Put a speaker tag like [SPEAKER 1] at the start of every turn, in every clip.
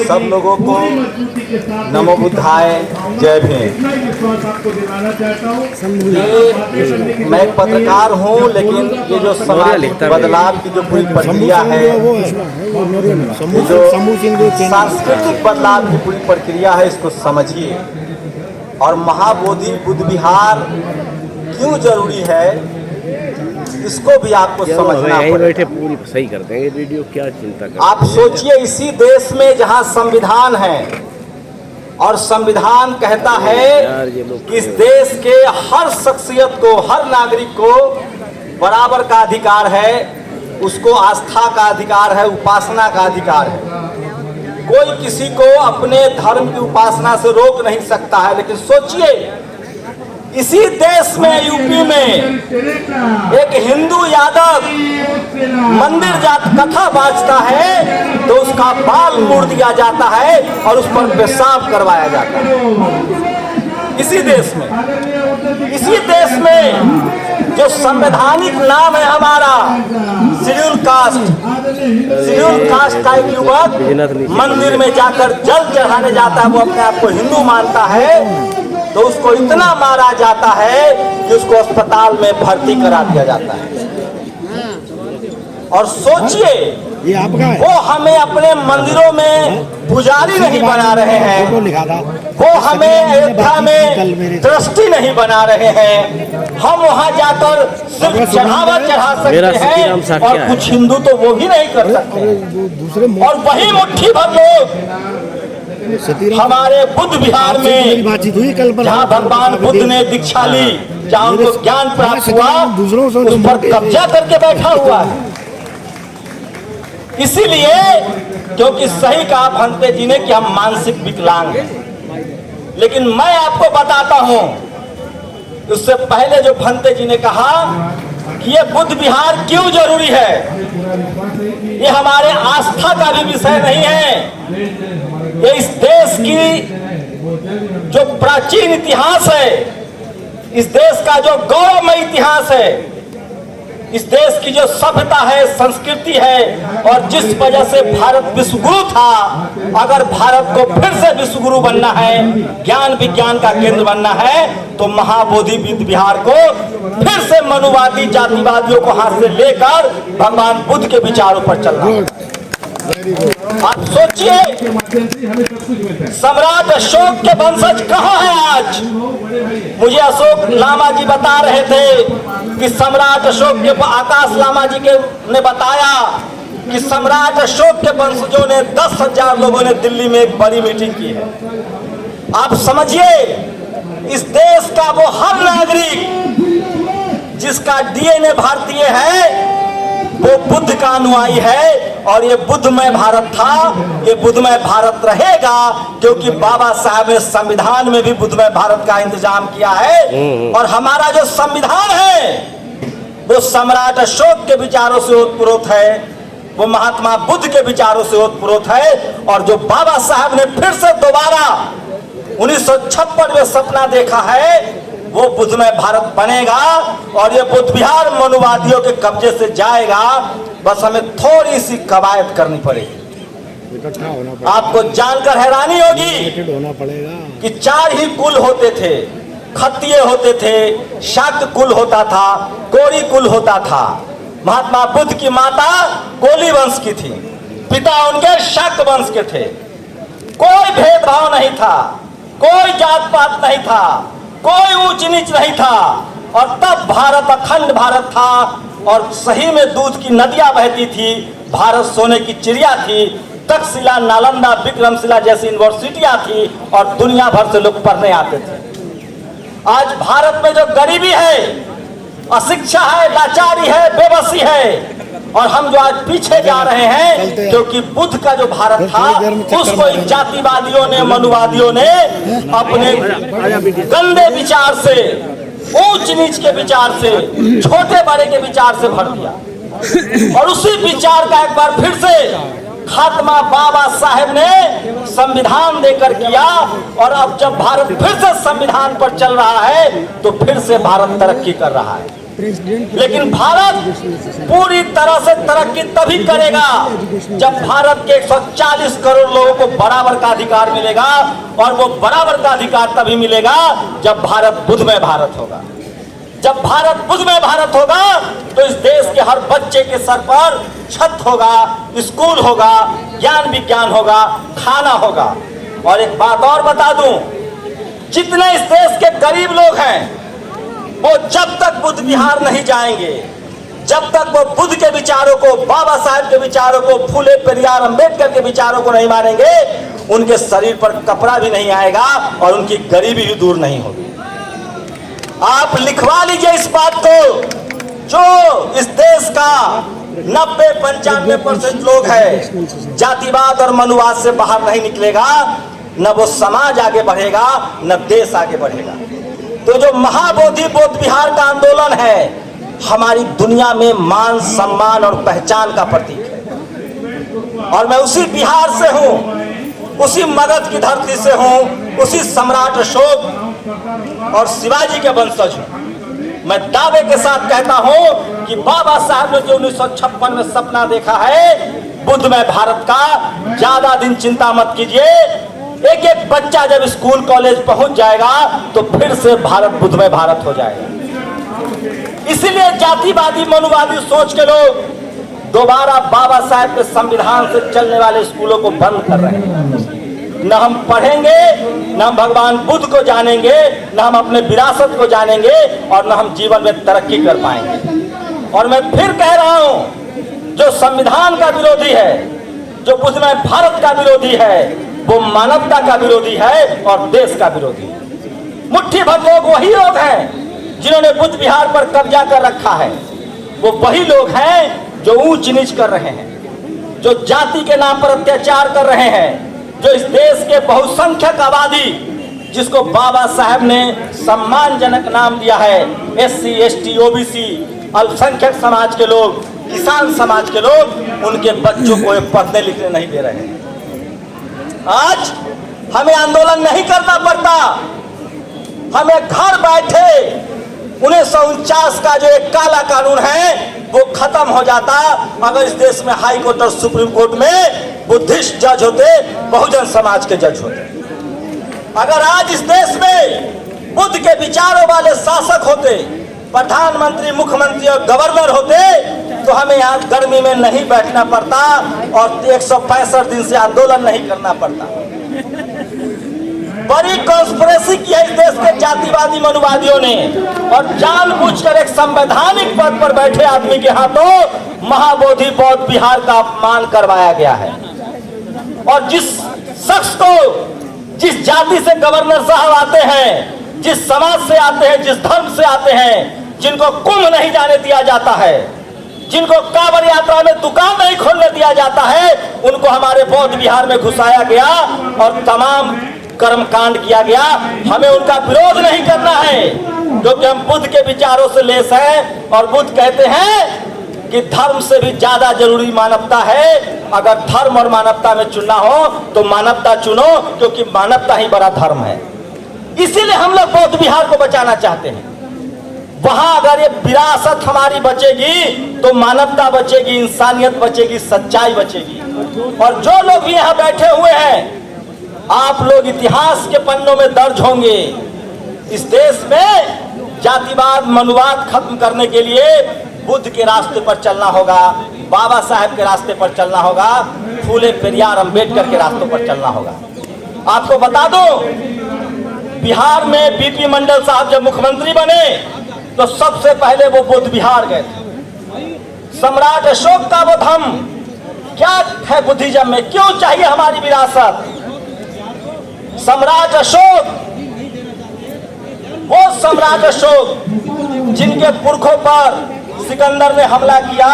[SPEAKER 1] सब लोगों को नमो बुद्धाय, जय भीम। मैं एक पत्रकार हूँ, लेकिन ये जो सामाजिक बदलाव की जो पूरी प्रक्रिया है, जो सांस्कृतिक बदलाव की पूरी प्रक्रिया है, इसको समझिए। और महाबोधि बुद्ध विहार क्यों जरूरी है, इसको भी आपको समझना पड़ेगा।
[SPEAKER 2] बैठे पूरी सही करते हैं ये वीडियो, क्या चिंता करते हैं।
[SPEAKER 1] आप सोचिए, इसी देश में जहां संविधान है और संविधान कहता है कि इस देश के हर शख्सियत को, हर नागरिक को बराबर का अधिकार है, उसको आस्था का अधिकार है, उपासना का अधिकार है। कोई किसी को अपने धर्म की उपासना से रोक नहीं सकता है। लेकिन सोचिए, इसी देश में, यूपी में एक हिंदू यादव मंदिर जात कथा बाजता है तो उसका बाल मोड़ दिया जाता है और उस पर पेशाब करवाया जाता है। इसी देश में जो संवैधानिक नाम है हमारा शेड्यूल कास्ट का एक युवक मंदिर में जाकर जल चढ़ाने जाता है, वो अपने आप को हिंदू मानता है, तो उसको इतना मारा जाता है कि उसको अस्पताल में भर्ती करा दिया जाता है। और सोचिए, वो हमें अपने मंदिरों में पुजारी नहीं बना रहे हैं, वो हमें अयोध्या में ट्रस्टी नहीं बना रहे हैं। हम वहां जाकर सिर्फ चढ़ावा चढ़ा सकते हैं, और कुछ हिंदू तो वो भी नहीं कर सकते। और वही मुट्ठी भर लोग हमारे बुद्ध विहार में, जहाँ भगवान बुद्ध ने दीक्षा ली, जहाँ उनको ज्ञान प्राप्त हुआ, उस पर कब्जा करके बैठा हुआ है। इसीलिए, क्योंकि सही कहा भंते जी ने कि हम मानसिक विकलांग हैं। लेकिन मैं आपको बताता हूं, उससे पहले जो भंते जी ने कहा कि ये बुद्ध विहार क्यों जरूरी है, ये हमारे आस्था का भी विषय नहीं है। ये इस देश की जो प्राचीन इतिहास है, इस देश का जो गौरवमय इतिहास है, इस देश की जो सभ्यता है, संस्कृति है, और जिस वजह से भारत विश्वगुरु था, अगर भारत को फिर से विश्वगुरु बनना है, ज्ञान विज्ञान का केंद्र बनना है, तो महाबोधि बुद्ध विहार को फिर से मनुवादी जातिवादियों को हाथ से लेकर भगवान बुद्ध के विचारों पर चलना। आप सोचिए, सम्राट अशोक के वंशज कहाँ हैं आज? मुझे अशोक लामा जी बता रहे थे कि सम्राट अशोक के, आकाश लामा जी ने बताया कि सम्राट अशोक के वंशजों ने 10,000 लोगों ने दिल्ली में एक बड़ी मीटिंग की है। आप समझिए, इस देश का वो हर नागरिक जिसका डीएनए भारतीय है, वो बुद्ध का अनुयायी है। और ये बुद्धमय भारत था, ये बुद्धमय भारत रहेगा, क्योंकि बाबा साहब ने संविधान में भी बुद्धमय भारत का इंतजाम किया है। और हमारा जो संविधान है, वो सम्राट अशोक के विचारों से ओतप्रोत है, वो महात्मा बुद्ध के विचारों से ओतप्रोत है। और जो बाबा साहब ने फिर से दोबारा 1956 में सपना देखा है, वो बुद्धमय भारत बनेगा। और ये बुद्ध विहार मनुवादियों के कब्जे से जाएगा। बस हमें थोड़ी सी कवायद करनी पड़ेगी। आपको जानकर हैरानी होगी कि 4 ही कुल होते थे। खत्तिय होते थे, शाक्त कुल होता था, कोरी कुल होता था। महात्मा बुद्ध की माता कोली वंश की थी, पिता उनके शाक्त वंश के थे। कोई भेदभाव नहीं था, कोई जात पात नहीं था, कोई ऊंच नीच नहीं था। और तब भारत अखंड भारत था, और सही में दूध की नदियां बहती थी। भारत सोने की चिड़िया थी। तक्षशिला, नालंदा, विक्रमशिला जैसी यूनिवर्सिटियां थी, और दुनिया भर से लोग पढ़ने आते थे। आज भारत में जो गरीबी है, अशिक्षा है, लाचारी है, बेबसी है, और हम जो आज पीछे जा रहे हैं, क्योंकि बुद्ध का जो भारत था, उसको जातिवादियों ने, मनुवादियों ने अपने गंदे विचार से, ऊंच नीच के विचार से, छोटे बड़े के विचार से भर दिया। और उसी विचार का एक बार फिर से खात्मा बाबा साहेब ने संविधान देकर किया। और अब जब भारत फिर से संविधान पर चल रहा है, तो फिर से भारत तरक्की कर रहा है। लेकिन भारत पूरी तरह से तरक्की तभी करेगा जब भारत के 140 करोड़ लोगों को बराबर का अधिकार मिलेगा, और वो बराबर का अधिकार तभी मिलेगा जब भारत बुद्धमय भारत होगा। जब भारत बुद्धमय भारत होगा तो इस देश के हर बच्चे के सर पर छत होगा, स्कूल होगा, ज्ञान विज्ञान होगा, खाना होगा। और एक बात और बता दूं, जितने इस देश के गरीब लोग हैं वो जब तक बुद्ध विहार नहीं जाएंगे, जब तक वो बुद्ध के विचारों को, बाबा साहेब के विचारों को, फूले पेरियार अंबेडकर के विचारों को नहीं मानेंगे, उनके शरीर पर कपड़ा भी नहीं आएगा और उनकी गरीबी भी दूर नहीं होगी। आप लिखवा लीजिए इस बात को, जो इस देश का 90-95% लोग है जातिवाद और मनुवाद से बाहर नहीं निकलेगा, न वो समाज आगे बढ़ेगा न देश आगे बढ़ेगा। तो जो महाबोधि बौद्ध विहार का आंदोलन है हमारी दुनिया में मान सम्मान और पहचान का प्रतीक है। और मैं उसी बिहार से हूं, उसी मगध की धरती से हूं, उसी सम्राट अशोक और शिवाजी के वंशज हूं। मैं दावे के साथ कहता हूं कि बाबा साहब ने जो 1956 में सपना देखा है बुद्धमय भारत का, ज्यादा दिन चिंता मत कीजिए, एक एक बच्चा जब स्कूल कॉलेज पहुंच जाएगा तो फिर से भारत बुद्धमय भारत हो जाएगा। इसीलिए जातिवादी मनुवादी सोच के लोग दोबारा बाबा साहब के संविधान से चलने वाले स्कूलों को बंद कर रहे हैं। न हम पढ़ेंगे, न हम भगवान बुद्ध को जानेंगे, न हम अपने विरासत को जानेंगे, और न हम जीवन में तरक्की कर पाएंगे। और मैं फिर कह रहा हूं, जो संविधान का विरोधी है, जो बुद्धमय भारत का विरोधी है, वो मानवता का विरोधी है और देश का विरोधी है। मुट्ठी भर लोग वही लोग हैं जिन्होंने बुद्ध विहार पर कब्जा कर रखा है। वो वही लोग हैं जो ऊंच नीच कर रहे हैं, जो जाति के नाम पर अत्याचार कर रहे हैं, जो इस देश के बहुसंख्यक आबादी, जिसको बाबा साहब ने सम्मानजनक नाम दिया है, SC ST OBC, अल्पसंख्यक समाज के लोग, किसान समाज के लोग, उनके बच्चों को पढ़ने लिखने नहीं दे रहे हैं। आज हमें आंदोलन नहीं करना पड़ता, हमें घर बैठे 1949 का जो एक काला कानून है वो खत्म हो जाता अगर इस देश में हाई कोर्ट और सुप्रीम कोर्ट में बुद्धिस्ट जज होते, बहुजन समाज के जज होते। अगर आज इस देश में बुद्ध के विचारों वाले शासक होते, प्रधानमंत्री, मुख्यमंत्री और गवर्नर होते, तो हमें यहाँ गर्मी में नहीं बैठना पड़ता और 165 दिन से आंदोलन नहीं करना पड़ता। बड़ी कॉन्स्पिरेसी की है इस देश के जातिवादी मनुवादियों ने, और जानबूझकर एक संवैधानिक पद पर बैठे आदमी के हाथों महाबोधि बौद्ध विहार का अपमान करवाया गया है। और जिस शख्स को, जिस जाति से गवर्नर साहब आते हैं, जिस समाज से आते हैं, जिस धर्म से आते हैं, जिनको कुंभ नहीं जाने दिया जाता है, जिनको कांवड़ यात्रा में दुकान नहीं खोलने दिया जाता है, उनको हमारे बौद्ध विहार में घुसाया गया और तमाम कर्मकांड किया गया। हमें उनका विरोध नहीं करना है क्योंकि हम बुद्ध के विचारों से लेस हैं, और बुद्ध कहते हैं कि धर्म से भी ज्यादा जरूरी मानवता है। अगर धर्म और मानवता में चुनना हो तो मानवता चुनो, क्योंकि मानवता ही बड़ा धर्म है। इसीलिए हम लोग बौद्ध विहार को बचाना चाहते हैं। वहां अगर ये विरासत हमारी बचेगी तो मानवता बचेगी, इंसानियत बचेगी, सच्चाई बचेगी। और जो लोग भी यहाँ बैठे हुए हैं, आप लोग इतिहास के पन्नों में दर्ज होंगे। इस देश में जातिवाद मनुवाद खत्म करने के लिए बुद्ध के रास्ते पर चलना होगा, बाबा साहेब के रास्ते पर चलना होगा, फूले पेरियार अंबेडकर के रास्तों पर चलना होगा। आपको बता दो, बिहार में बीपी मंडल साहब जब मुख्यमंत्री बने तो सबसे पहले वो बुद्ध विहार गए थे। सम्राट अशोक का वो धम्म क्या है बुद्धिज्म में, क्यों चाहिए हमारी विरासत? सम्राट अशोक, वो सम्राट अशोक जिनके पुरखों पर सिकंदर ने हमला किया,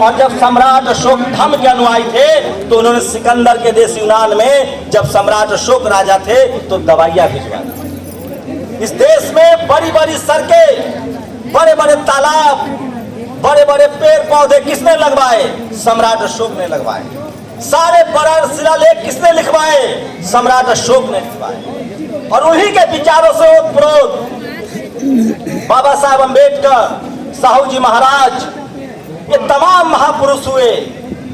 [SPEAKER 1] और जब सम्राट अशोक धम्म के अनुयायी थे तो उन्होंने सिकंदर के देश यूनान में जब सम्राट अशोक राजा थे तो दवाइयां भिजवा दी। इस देश में बड़ी बड़ी सड़कें, बड़े बड़े तालाब, बड़े बड़े पेड़ पौधे किसने लगवाए? सम्राट अशोक ने लगवाए। सारे बड़ा शिलालेख किसने लिखवाए? सम्राट अशोक ने लिखवाए। और उन्हीं के विचारों से ओतप्रोत बाबा साहब अंबेडकर, साहू जी महाराज, ये तमाम महापुरुष हुए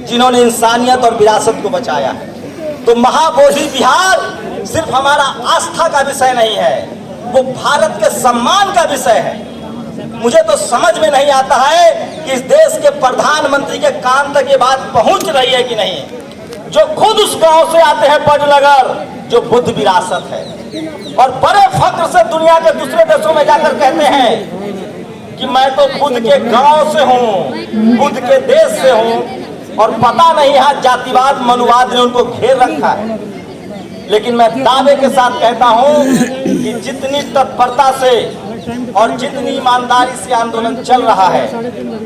[SPEAKER 1] जिन्होंने इंसानियत और विरासत को बचाया है। तो महाबोधि विहार सिर्फ हमारा आस्था का विषय नहीं है, वो भारत के सम्मान का विषय है। मुझे तो समझ में नहीं आता है कि इस देश के प्रधानमंत्री के कान तक ये बात पहुंच रही है कि नहीं, जो खुद उस गांव से आते हैं बड़नगर, जो बुद्ध विरासत है, और बड़े फख्र से दुनिया के दूसरे देशों में जाकर कहते हैं कि मैं तो बुद्ध के गांव से हूं, बुद्ध के देश से हूं, और पता नहीं यहाँ जातिवाद मनुवाद ने उनको घेर रखा है। लेकिन मैं दावे के साथ कहता हूं कि जितनी तत्परता से और जितनी ईमानदारी से आंदोलन चल रहा है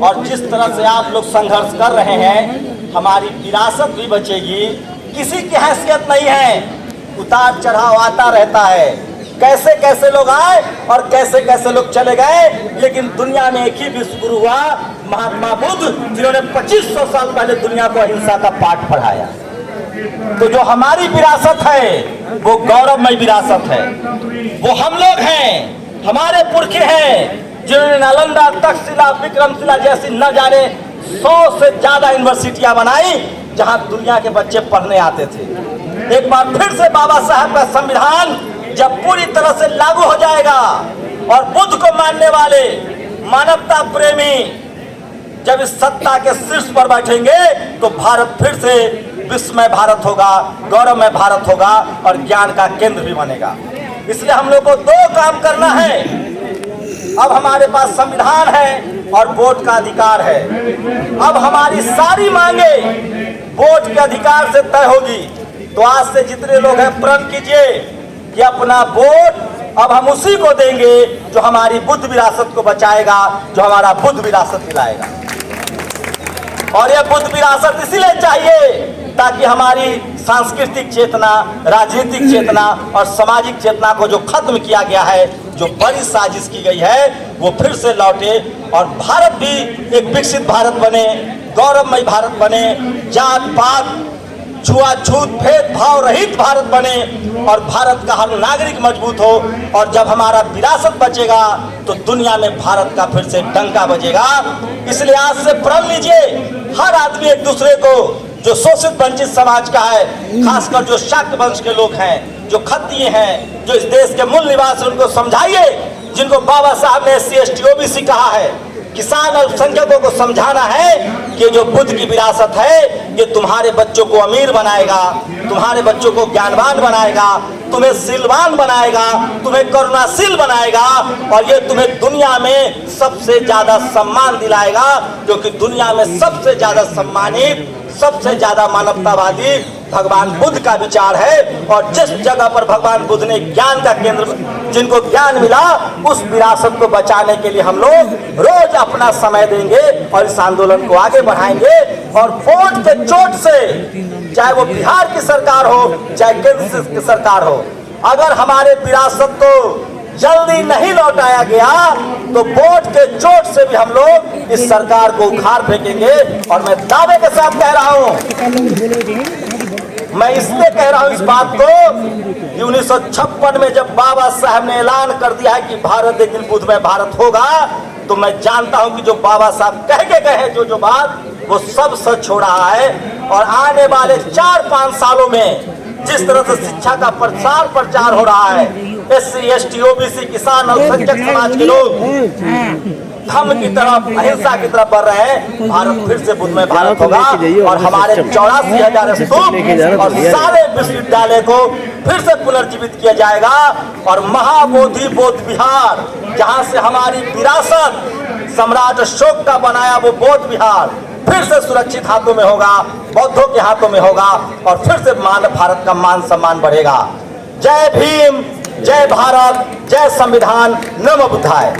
[SPEAKER 1] और जिस तरह से आप लोग संघर्ष कर रहे हैं, हमारी विरासत भी बचेगी। किसी की हैसियत नहीं है, उतार चढ़ाव आता रहता है, कैसे कैसे लोग आए और कैसे कैसे लोग चले गए, लेकिन दुनिया में एक ही विश्व गुरु हुआ, महात्मा बुद्ध, जिन्होंने 2500 साल पहले दुनिया को अहिंसा का पाठ पढ़ाया। तो जो हमारी विरासत है वो गौरवमय विरासत है, वो हम लोग हैं, हमारे पुरखे हैं जिन्होंने नालंदा, तक्षशिला, विक्रमशिला जैसी न जाने 100 से ज्यादा यूनिवर्सिटियां बनाई जहां दुनिया के बच्चे पढ़ने आते थे। एक बार फिर से बाबा साहब का संविधान जब पूरी तरह से लागू हो जाएगा और बुद्ध को मानने वाले मानवता प्रेमी जब इस सत्ता के शीर्ष पर बैठेंगे तो भारत फिर से विस्मय भारत होगा, गौरवमय भारत होगा और ज्ञान का केंद्र भी बनेगा। इसलिए हम लोग को दो काम करना है। अब हमारे पास संविधान है और वोट का अधिकार है। अब हमारी सारी मांगे वोट के अधिकार से तय होगी। तो आज से जितने लोग हैं प्रण कीजिए कि अपना वोट अब हम उसी को देंगे जो हमारी बुद्ध विरासत को बचाएगा, जो हमारा बुद्ध विरासत दिलाएगा। और यह बुद्ध विरासत इसीलिए चाहिए ताकि हमारी सांस्कृतिक चेतना, राजनीतिक चेतना और सामाजिक चेतना को जो खत्म किया गया है, जो बड़ी साजिश की गई है, वो फिर से लौटे और भारत भी एक विकसित भारत बने, गौरवमय भारत बने, जात पात छुआछूत भेदभाव रहित भारत बने और भारत का हर नागरिक मजबूत हो। और जब हमारा विरासत बचेगा तो दुनिया में भारत का फिर से डंका बजेगा। इसलिए आज से प्रण लीजिए, हर आदमी एक दूसरे को, जो शोषित वंचित समाज का है, खासकर जो शाक्त वंश के लोग हैं, जो खत्तीय हैं, जो इस देश के मूल निवासी, उनको समझाइए, जिनको बाबा साहब ने SC ST OBC कहा है, किसान अल्पसंख्यकों को समझाना है कि जो बुद्ध की विरासत है ये तुम्हारे बच्चों को अमीर बनाएगा, तुम्हारे बच्चों को ज्ञानवान बनाएगा, तुम्हें शीलवान बनाएगा, तुम्हें करुणाशील बनाएगा और ये तुम्हें दुनिया में सबसे ज्यादा सम्मान दिलाएगा, क्योंकि दुनिया में सबसे ज्यादा सम्मानित, सबसे ज्यादा मानवतावादी भगवान बुद्ध का विचार है। और जिस जगह पर भगवान बुद्ध ने ज्ञान का केंद्र, जिनको ज्ञान मिला, उस विरासत को बचाने के लिए हम लोग रोज अपना समय देंगे और इस आंदोलन को आगे बढ़ाएंगे। और वोट के चोट से, चाहे वो बिहार की सरकार हो, चाहे केंद्र की सरकार हो, अगर हमारे विरासत को जल्दी नहीं लौटाया गया तो वोट के चोट से भी हम लोग इस सरकार को उखाड़ फेंकेंगे। और मैं दावे के साथ कह रहा हूं, मैं इसलिए कह रहा हूं इस बात को कि 1956 में जब बाबा साहब ने ऐलान कर दिया है कि भारत एक दिन बुद्धमय भारत होगा, तो मैं जानता हूं कि जो बाबा साहब कह के गए हैं जो बात, वो सब सच हो रहा है। और आने वाले 4-5 सालों में जिस तरह से शिक्षा का प्रसार प्रचार हो रहा है, SC ST OBC किसान अल्पसंख्यक समाज के लोग धर्म की तरफ, अहिंसा की तरफ बढ़ रहे हैं, भारत फिर से बुद्धमय भारत होगा। और हमारे 84,000 स्तूप और सारे विश्वविद्यालय को फिर से पुनर्जीवित किया जाएगा। और महाबोधि बौद्ध विहार, जहां से हमारी विरासत सम्राट अशोक का बनाया वो बौद्ध विहार फिर से सुरक्षित हाथों में होगा, बौद्धों के हाथों में होगा और फिर से भारत का मान सम्मान बढ़ेगा। जय भीम, जय भारत, जय संविधान, नमो बुद्धाय।